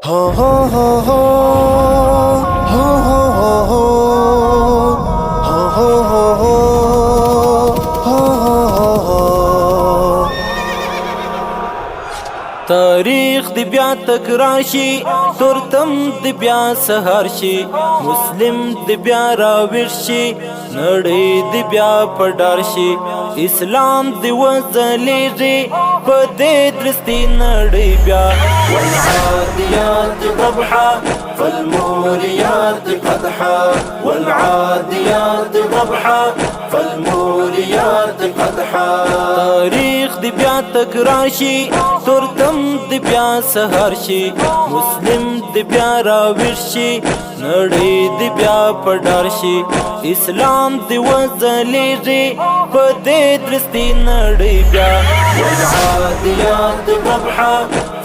ho ho ho ho ho ho ho ho ho ho تاریخ دی بیا تکراشی تورتم دی بیا سهار شي مسلم دی بیا راویرشي نړۍ دی بیا پډار شي اسلام دی وځلیږي په دې درستي نړۍ بیا والعاديات ضبحا فالموريات قدحا والعاديات ضبحا فالموريات قدحا تاریخ دی بیا تکراشي تورتم دی بیا سهار شي مسلم دی بیا راویرشي نړۍ دی بیا پډار شي اسلام دی وځلیږي په دې درستي نړۍ بیا والعاديات ضبحا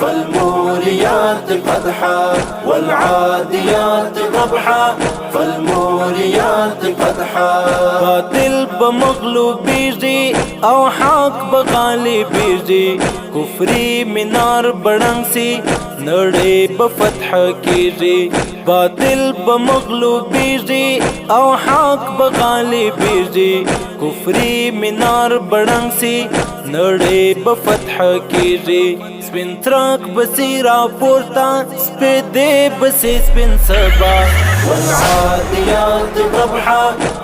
فالموريات قدحا والعاديات ضبحا فالموريات قدحا باطل بمغلوبیږي او حق بغالبیږي کفری منار بڑنگ سی نړۍ په فتح کیږي باطل بمغلوبیږي او حق بغالبیږي کفری منار بڑنگ سی نړۍ په فتح کیږي سپین ترک بسی را پورتا سپیدې بسی سپین سبا والعاديات ضبحا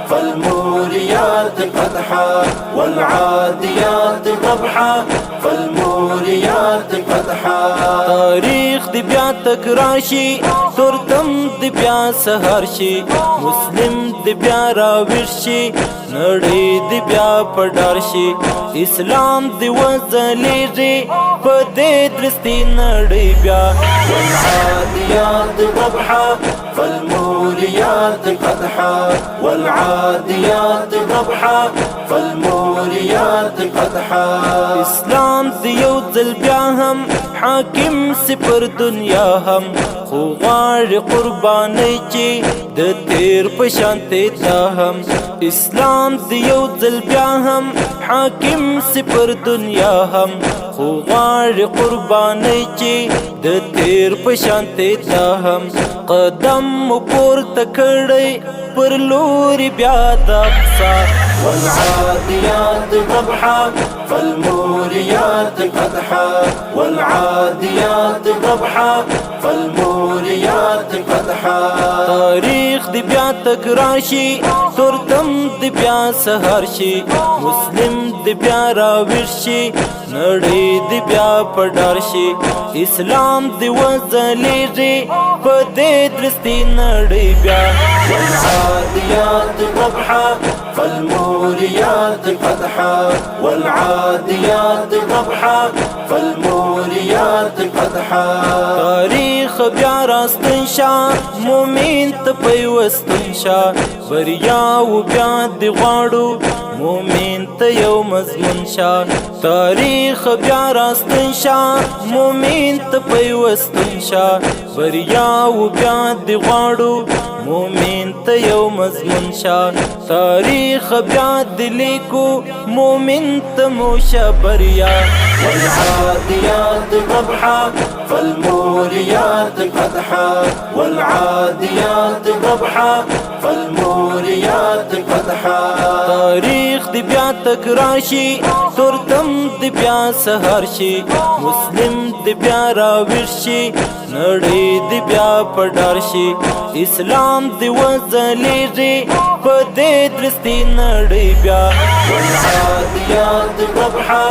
فالموريات قدحا والعاديات ضبحا فالموريات قدحا تاریخ دی بیا تکراشي تورتم دی بیا سهار شي مسلم دی بیا راویرشي نړۍ دی بیا پډار شي اسلام دی وځلیږي په دې درستي نړۍ بیا والعاديات ضبحا فالموريات قدحا والعاديات ضبحا فالموريات قدحا اسلام دی یو ځل بیا هم حاکم سی پر دنیا هم خو غواړي قربانۍ چې د تیر په شانتې تا هم اسلام دی یو ځل بیا هم حاکم سی پر دنیا هم خو غواړي قربانۍ چې د تیر په شانتې تا هم قدم مو پورته کړی پر لوري بیا د اقصی والعاديات ضبحا فالموريات قدحا والعاديات ضبحا فالموريات قدحا تاریخ دی بیا تکراشي تورتم دی بیا سهار شي مسلم دی بیا راویرشي نړۍ دی بیا پډار شي اسلام دی وځلیږي په دې درستي نړۍ بیا والعاديات ضبحا فالموريات قدحا والعاديات ضبحا فالموريات قدحا تاریخ بیا راستون شا مومن ته پیوستون شا بریا و بیا دی غواړو مومن ته یو مضمون شا تاریخ بیا راستون شا مومن ته پیوستون شا بریا و بیا دی غواړو مومن ته یو مضمون شا تاریخ بیا دی لیکو مومن ته موشه بریا والعاديات ضبحا فالموريات قدحا والعاديات ضبحا فالموريات قدحا تاریخ دی بیا تکراشي تورتم دی بیا سهار شي مسلم دی بیا راویرشي نړۍ دی بیا پډار شي اسلام دی وځلیږي په دې درستي نړۍ بیا والعاديات ضبحا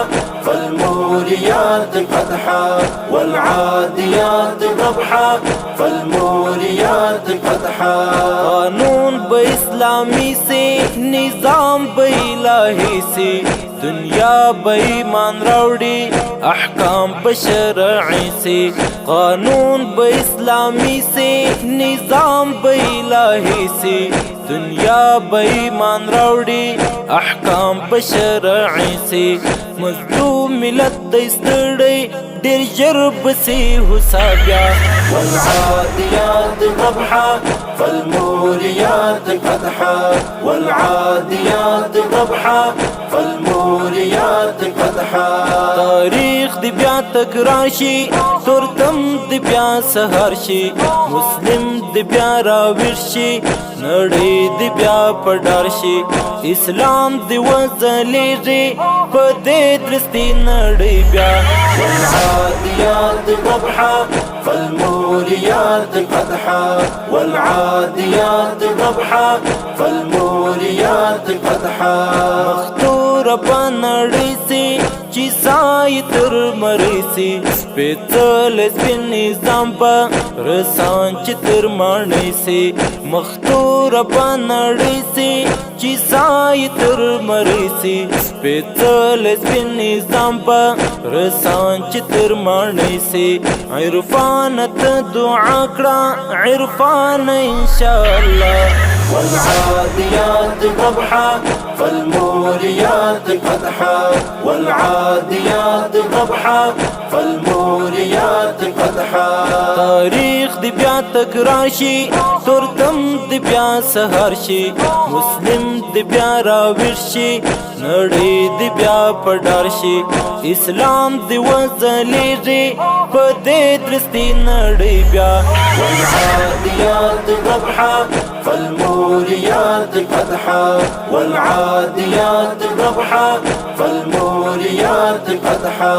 فالموريات قدحا والعاديات ضبحا فالموريات قدحا قانون با اسلامی سے نظام با الہی سے دنیا با ایمان راوڑی احکام با شرعی سے قانون با اسلامی سے نظام با الہی سے دنیا با ایمان راوڑی احکام با شرعی سے مظلوم ملت دستړی ډیر ژر بسی حساب بیا والعاديات ضبحا فالموريات قدحا والعاديات ضبحا فالموريات قدحا تاریخ دی بیا تکرار شي تورتم دی بیا سهار شي مسلم دی بیا راویر شي نړۍ دی بیا پډار شي اسلام دی وځلیږي په دې درستي نړۍ بیا والعاديات ضبحا فالموريات قدحا والعاديات ضبحا فالموريات قدحا مختور بنړۍ سي چې سای تر مړۍ سي سپېڅل سپین نظام په رسان چې تر ماڼۍ سي مختور بنړۍ سي چې سای تر مړۍ سي سپېڅل سپین نظام په رسان چې تر ماڼۍ سي عرفان ته دعا کړه عرفان ان شاء الله والعاديات ضبحا فالموريات قدحا والعاديات ضبحا فالموريات قدحا تاریخ دی بیا تکرار شي تورتم دی بیا سهار شي مسلم دی بیا راویر شي نړۍ دی بیا پډار شي اسلام دی وځلیږي په دې درستي نړۍ بیا والعاديات ضبحا فالموريات قدحا والعاديات ضبحا فالموريات قدحا